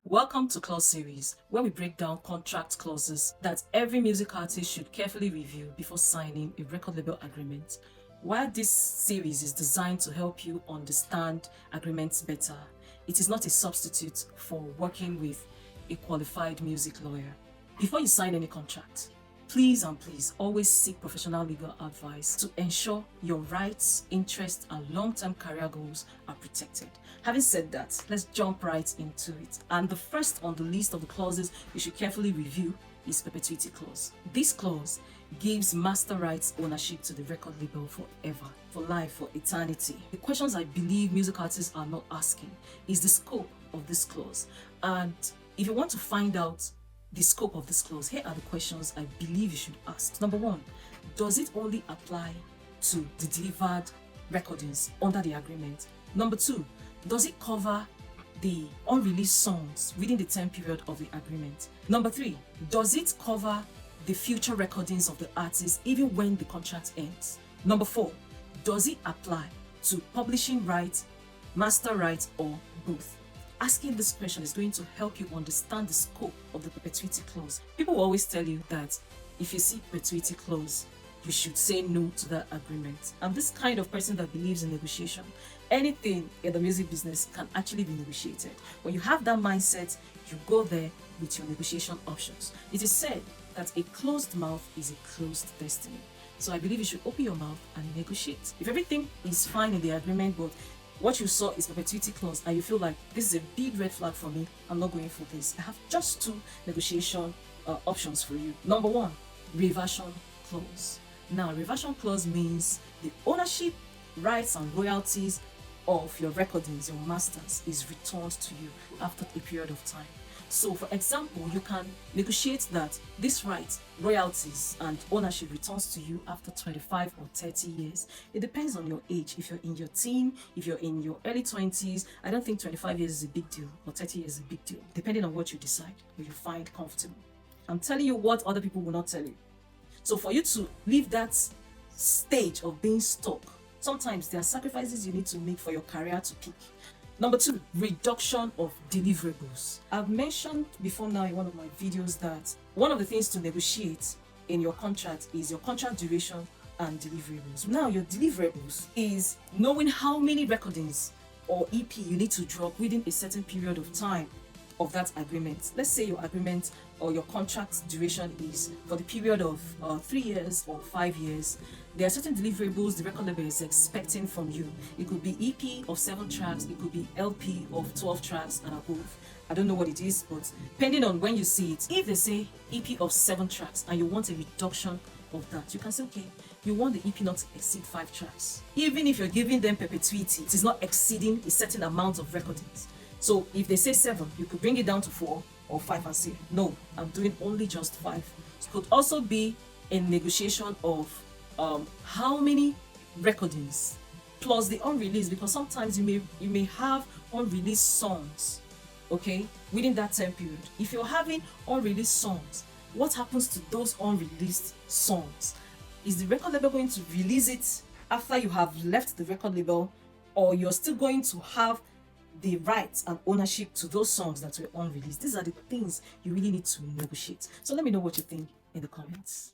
Welcome to Clause Series, where we break down contract clauses that every music artist should carefully review before signing a record label agreement. While this series is designed to help you understand agreements better, it is not a substitute for working with a qualified music lawyer. Before you sign any contract, please always seek professional legal advice to ensure your rights, interests, and long-term career goals are protected. Having said that, let's jump right into it. And the first on the list of the clauses you should carefully review is Perpetuity clause. This clause gives master rights ownership to the record label forever, for life, for eternity. The questions I believe music artists are not asking is the scope of this clause. And if you want to find out the scope of this clause, here are the questions I believe you should ask. Number one, does it only apply to the delivered recordings under the agreement? Number two, does it cover the unreleased songs within the time period of the agreement? Number three, does it cover the future recordings of the artist even when the contract ends? Number four, does it apply to publishing rights, master rights, or both? Asking this question is going to help you understand the scope of the Perpetuity clause. People will always tell you that if you see Perpetuity clause, you should say no to that agreement. I'm this kind of person that believes in negotiation. Anything in the music business can actually be negotiated. When you have that mindset, you go there with your negotiation options. It is said that a closed mouth is a closed destiny. So I believe you should open your mouth and negotiate. If everything is fine in the agreement, but what you saw is Perpetuity clause and you feel like this is a big red flag for me, I'm not going for this, I have just two negotiation options for you. Number one, reversion clause. Now, reversion clause means the ownership, rights, and royalties of your recordings, your masters, is returned to you after a period of time. So, for example, you can negotiate that this right, royalties, and ownership returns to you after 25 or 30 years. It depends on your age. If you're in your teen, if you're in your early 20s, I don't think 25 years is a big deal or 30 years is a big deal, depending on what you decide or you find comfortable. I'm telling you what other people will not tell you. So for you to leave that stage of being stuck, sometimes there are sacrifices you need to make for your career to peak. Number two, reduction of deliverables. I've mentioned before now in one of my videos that one of the things to negotiate in your contract is your contract duration and deliverables. Now, your deliverables is knowing how many recordings or EP you need to drop within a certain period of time of that agreement. Let's say your agreement or your contract duration is for the period of 3 years or 5 years. There are certain deliverables the record label is expecting from you. It could be EP of 7 tracks, it could be LP of 12 tracks and above. I don't know what it is, but depending on when you see it, if they say EP of 7 tracks and you want a reduction of that, you can say, okay, you want the EP not to exceed 5 tracks. Even if you're giving them perpetuity, it is not exceeding a certain amount of recordings. So if they say 7, you could bring it down to 4 or 5 and say, no, I'm doing only just 5. It could also be a negotiation of how many recordings plus the unreleased, because sometimes you may have unreleased songs, okay, within that time period. If you're having unreleased songs, what happens to those unreleased songs? Is the record label going to release it after you have left the record label, or you're still going to have the rights and ownership to those songs that were unreleased? These are the things you really need to negotiate. So let me know what you think in the comments.